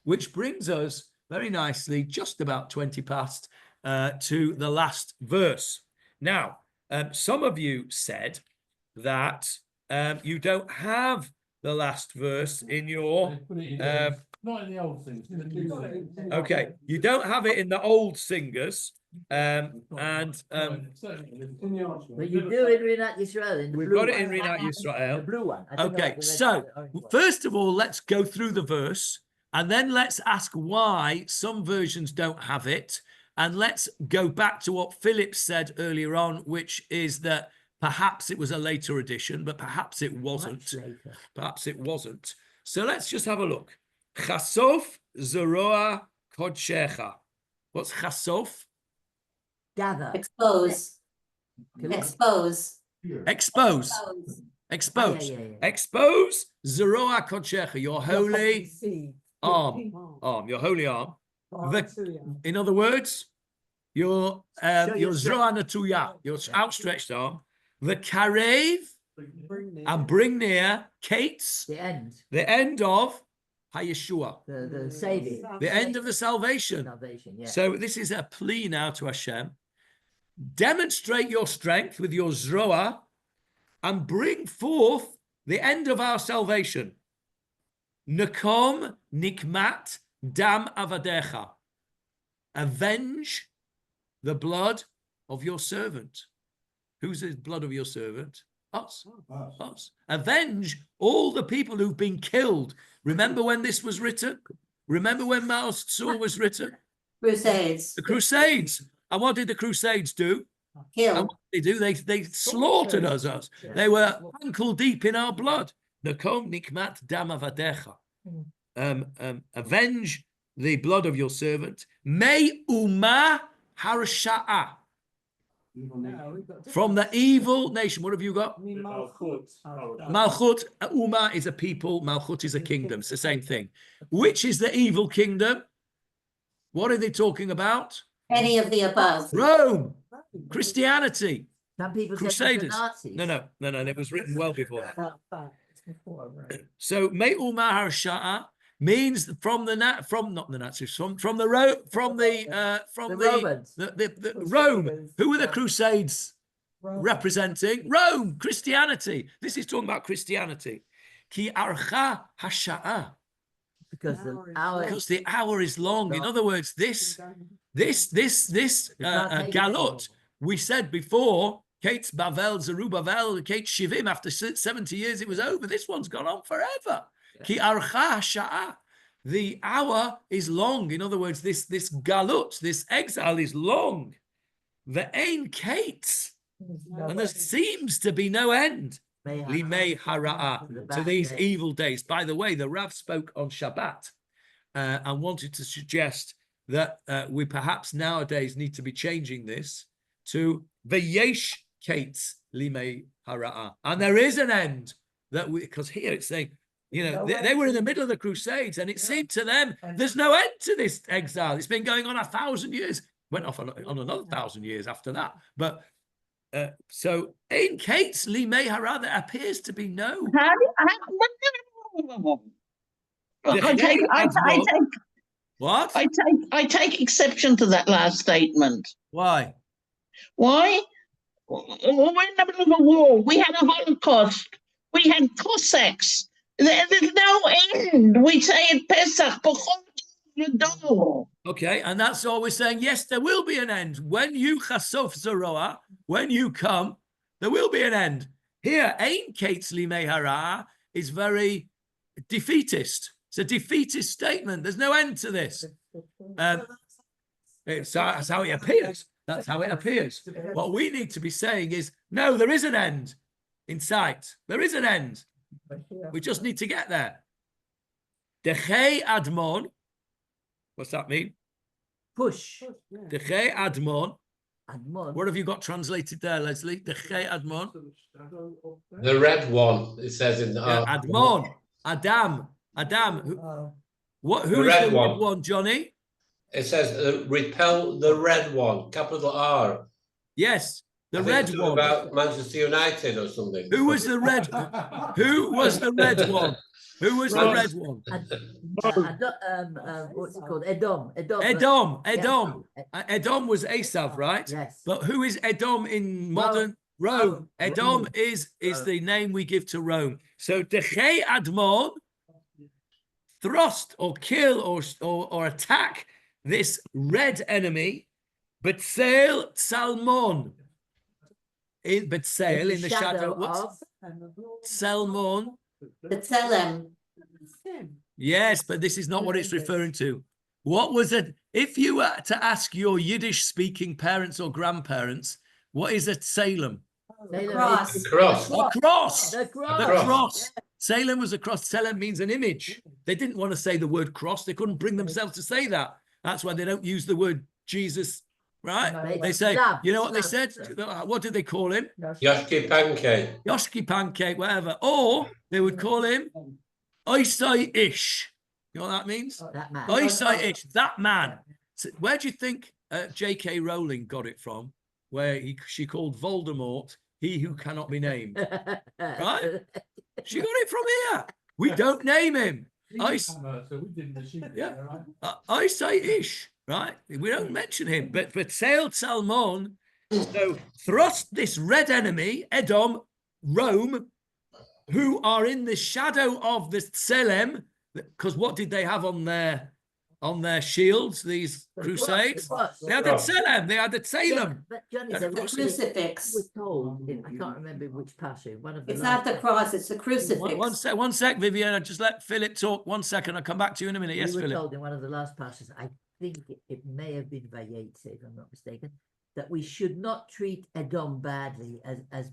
which brings us very nicely, just about 20 past, to the last verse. Now, some of you said that you don't have the last verse in your Not in the old things, in the new things. okay, you don't have it in the old singers, and Certainly, in the answer. But you do in Rinat Yisrael. In the we've blue got it one. in Rinat The Yisrael. blue one. I don't know Okay, what the rest so of the orange one. first of all, let's go through the verse, and then let's ask why some versions don't have it, and let's go back to what Philip said earlier on, which is that perhaps it was a later edition, but perhaps it wasn't. Much later. Perhaps it wasn't. So let's just have a look. Chasof Zeroa Kodshecha. What's Chasof? Gather. Expose. Collect. Expose. Expose. Expose. Expose. Yeah. Expose Zeroa Kodshecha, your holy arm. Your holy arm. In other words, your Zroa Natuya, your outstretched arm. The Karev, and bring near Kate's, The end. the end of Hayeshua, The saving. the end of the salvation. Salvation. Yeah. So this is a plea now to Hashem. Demonstrate your strength with your Zroa and bring forth the end of our salvation. Nakom nikmat dam avadecha. Avenge the blood of your servant. Who's the blood of your servant? Us. Us. Avenge all the people who've been killed. Remember when this was written? Remember when Maoz Tzur was written? Crusades. The Crusades. And what did the Crusades do? And Kill. what did they do? They slaughtered us. They were ankle deep in our blood. Nakom nikmat dam avadecha. avenge the blood of your servant. May Uma Harsha'a. From the evil nation. What have you got? Malchut. Uma is a people. Malchut is a kingdom. It's the same thing. Which is the evil kingdom? What are they talking about? Any of the above. Rome. Christianity. Some people said it was the Crusaders. Nazis. No. It was written well before that. It's before, right? So May Uma Harsha'a means from the Romans. The Rome. Who were the Crusades representing? Rome, Christianity. This is talking about Christianity. Ki archa hasha'a. Because the hour is long. In other words, this galot, we said before, Kate's Bavel, Zerubbabel, Kate Shivim, after 70 years, it was over. This one's gone on forever. Ki archa hasha'a. The hour is long. In other words, this galut, this exile is long. Ve'ein Kate. And there seems to be no end. Limei hara'a, to these evil days. By the way, the Rav spoke on Shabbat and wanted to suggest that we perhaps nowadays need to be changing this to Ve'yesh Kate Limei hara'a. And there is an end that because here it's saying, they were in the middle of the Crusades, and it seemed to them there's no end to this exile. It's been going on 1,000 years. Went off on another 1,000 years after that. But so in Kate's Limei Hara, there appears to be no. What? I take exception to that last statement. Why? Why? We're in the middle of a war. We had a Holocaust. We had Cossacks. There's no end. We say at Pesach, okay, and that's all we're saying. Yes, there will be an end. When you chasof zeroah, when you come, there will be an end. Here, Ein Kates Limei Hara is very defeatist. It's a defeatist statement. There's no end to this. That's how it appears. That's how it appears. What we need to be saying is, no, there is an end in sight. There is an end. We just need to get there. Dechei Admon. What's that mean? Push. Dechei Admon. Admon. What have you got translated there, Leslie? Dechei Admon. The red one, it says in the Admon. Adam. Who is the red one, Johnny? It says repel the red one, capital R. Yes, the I think red it's one. about Manchester United or something. Who was the red? Who was the red one? Who was the red one? What's it called? Edom. Edom was Esav, right? Yes. But who is Edom in modern Rome? Edom is the name we give to Rome. So Dechei Admon, thrust or kill or attack this red enemy, Betzel Salmon. In Betzel, in the shadow. What's Salmon? B'Tselem. Yes, but this is not what it's referring to. What was it? If you were to ask your Yiddish-speaking parents or grandparents, what is a Salem? The cross. The cross. A cross. The cross. The cross. Salem was a cross. Salem means an image. They didn't want to say the word cross. They couldn't bring themselves to say that. That's why they don't use the word Jesus, right? They say, you know what they said? What did they call him? Yoshki Pancake. Yoshki Pancake, whatever. Or they would call him Oisai Ish. You know what that means? That man. Oisai Ish, that man. So where do you think J.K. Rowling got it from? Where she called Voldemort, he who cannot be named. Right? She got it from here. We don't name him. Oisai Ish, right? We don't mention him. But Sail Salmon, so thrust this red enemy, Edom, Rome, who are in the shadow of the Tselem, because what did they have on their shields, these crusades? They had the Tselem, they had the Salem. But Johnny, That's the the crucifix. was told, I can't remember which passage. One of the It's not the cross, it's the crucifix. One sec, Vivian. I just let Philip talk. 1 second. I'll come back to you in a minute. Yes, we were Philip. told in one of the last passages, I think it may have been Vayetze, if I'm not mistaken, that we should not treat Edom badly as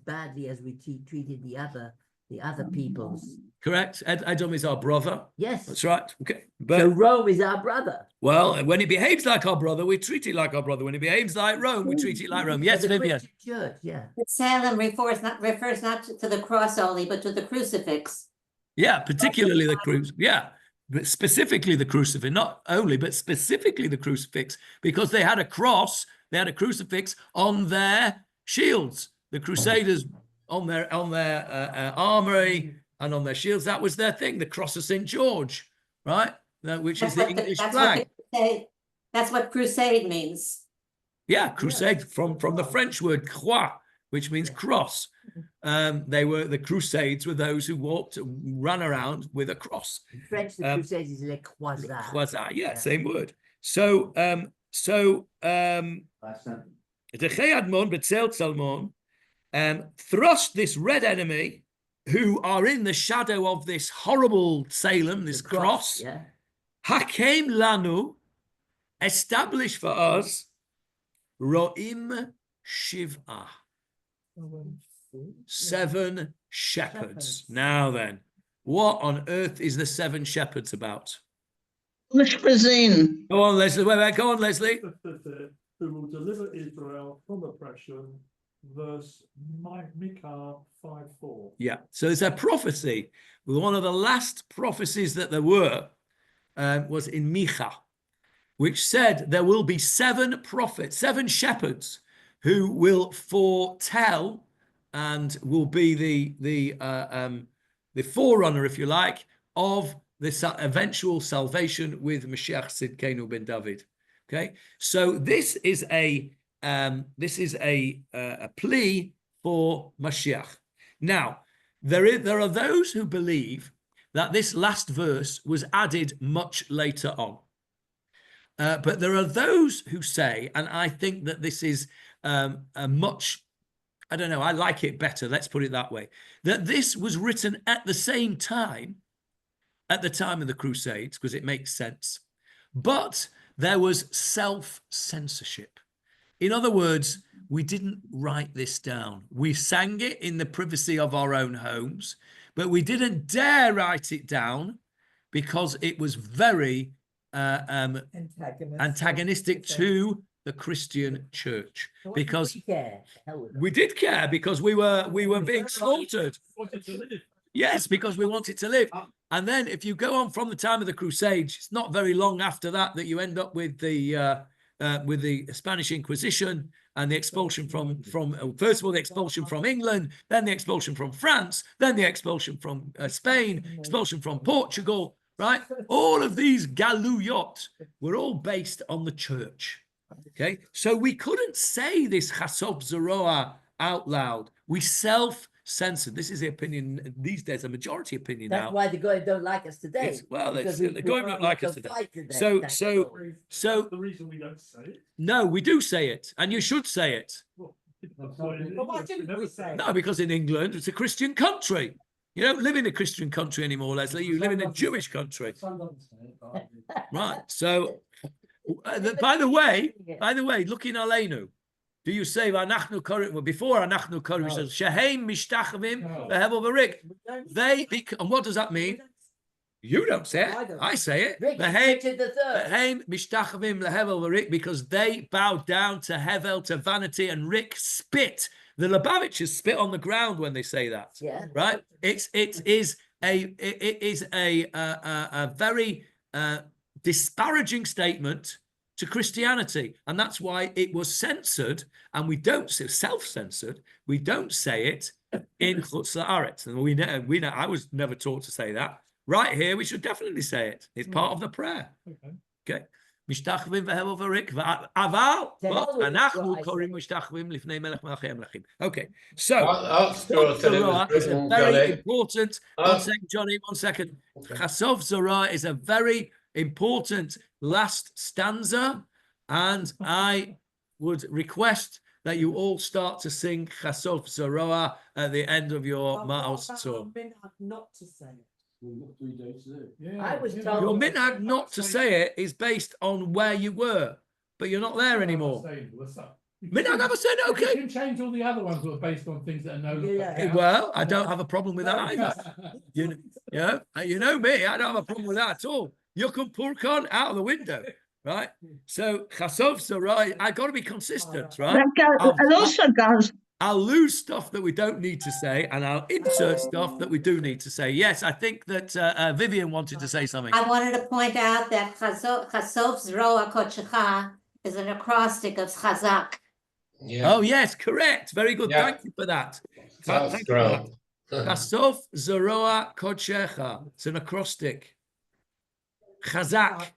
we treated the other the other peoples. Correct. Edom is our brother. Yes. That's right. Okay. So But Rome is our brother. well, when it behaves like our brother, we treat it like our brother. When it behaves like Rome, we treat it like Rome. Yes, The Vivian. Christian Church, yeah. But Salem refers not to the cross only, but to the crucifix. Yeah, particularly the crucifix. Yeah, but specifically the crucifix. Not only, but specifically the crucifix, because they had a cross, they had a crucifix on their shields. The Crusaders on their armory and on their shields. That was their thing. The cross of St. George, right? Which is the English flag. That's what crusade means. Yeah, crusade from the French word croix, which means cross. The Crusades were those who ran around with a cross. In French, the Crusades is le croisade. Croisade, yeah, same word. So thrust this red enemy who are in the shadow of this horrible Salem, this cross. Yeah. Hakem lanu, establish for us Ro'im Shiv'ah. 7 shepherds. Now then, what on earth is the 7 shepherds about? Mushbazin. Go on, Leslie. Go on, Leslie. Who will deliver Israel from oppression, verse Micah 5:4. Yeah. So it's a prophecy. One of the last prophecies that there were was in Micah, which said there will be 7 prophets, 7 shepherds who will foretell and will be the forerunner, if you like, of this eventual salvation with Mashiach Tzidkenu ben David. Okay, so this is a plea for Mashiach. Now, there are those who believe that this last verse was added much later on. But there are those who say, and I think that this is I don't know, I like it better, let's put it that way, that this was written at the same time, at the time of the Crusades, because it makes sense. But there was self-censorship. In other words, we didn't write this down. We sang it in the privacy of our own homes, but we didn't dare write it down because it was very antagonistic to the Christian church. Because we did care, because we were being slaughtered. Yes, because we wanted to live. And then if you go on from the time of the Crusades, it's not very long after that you end up with the Spanish Inquisition and the expulsion from first of all the expulsion from England, then the expulsion from France, then the expulsion from Spain, expulsion from Portugal, right? All of these galuyot were all based on the church. Okay, so we couldn't say this Chasov Zeroah out loud. We self-censored. This is the opinion these days, a majority opinion now. That's why the Goyim don't like us today. The Goyim don't like us today. So The reason we don't say it. no, we do say it, and you should say it. Well, why didn't we say it? No, because in England it's a Christian country. You don't live in a Christian country anymore, Leslie. You live in a Jewish country, right? So, by the way, look in Aleinu. Do you say Anachnu Korim? Before Anachnu Korim says Shehem Mishtachavim Lehevel V'Rik. And what does that mean? You don't say it. I say it. Shehem Mishtachavim Lehevel V'Rik, because they bowed down to Hevel, to vanity, and Rik spit. The Lubavitchers spit on the ground when they say that. Yeah. Right. It is a very disparaging statement to Christianity, and that's why it was censored, and we don't say self-censored. We don't say it in Chutz La'aretz, and we know. I was never taught to say that. Right here, we should definitely say it. It's part of the prayer. Okay. Mishtachvim v'hevel v'rik v'aval anachnu korim mishtachvim lifnei melech melachei melachim. Okay, so Chasov Zorah is a very important. 1 second, Johnny. 1 second. Chasov Zorah is a very important last stanza, and I would request that you all start to sing Chasov Zorah at the end of your Maoz Tzur. Not to say it. I was Your told minhag not to say it is based on where you were, but you're not there anymore. Minhag Abba said, You okay. can change all the other ones that are based on things that are known. Yeah. Well, I don't have a problem with that either. You know me, I don't have a problem with that at all. Yukum Purkon out of the window, right? So Chasov Sarai, I got to be consistent, right? That also goes. I'll lose stuff that we don't need to say, and I'll insert stuff that we do need to say. Yes, I think that Vivian wanted to say something. I wanted to point out that Chasov Zroa Kochecha is an acrostic of Chazak. Yeah, Oh, yes, correct. Very good. Yeah. Thank you for that. that's Thank you for that. great. Chasov Zeroa Kochecha. It's an acrostic. Chazak.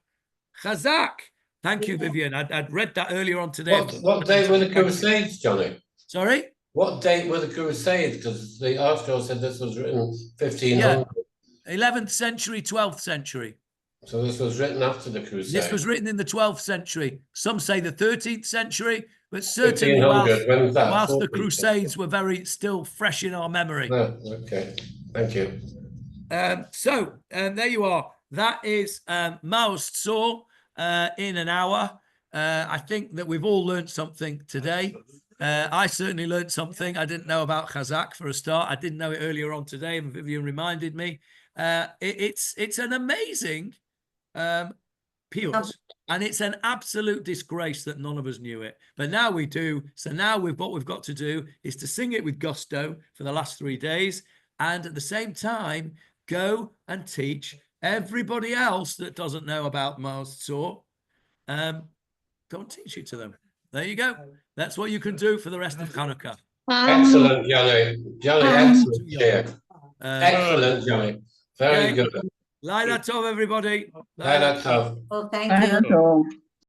Chazak. Thank you, Vivian. I'd read that earlier on today. What date were the Crusades, Johnny? Sorry? What date were the Crusades? Because the article said this was written 1500. 11th century, 12th century. So this was written after the Crusades. This was written in the 12th century. Some say the 13th century, but certainly 1500. When was that? whilst the 14th. Crusades were very still fresh in our memory. Oh, okay. Thank you. So there you are. That is Maoz Tzur in an hour. I think that we've all learned something today. I certainly learned something. I didn't know about Chazak for a start. I didn't know it earlier on today, and Vivian reminded me. It's an amazing piyut, and it's an absolute disgrace that none of us knew it. But now we do. So now what we've got to do is to sing it with gusto for the last 3 days, and at the same time go and teach everybody else that doesn't know about Maoz Tzur. Go and teach it to them. There you go. That's what you can do for the rest of Hanukkah. Excellent, Johnny. Johnny, excellent cheer. Excellent, Johnny. Very okay. good. Laila Tov, everybody. Laila Tov. Well, thank I you. don't know.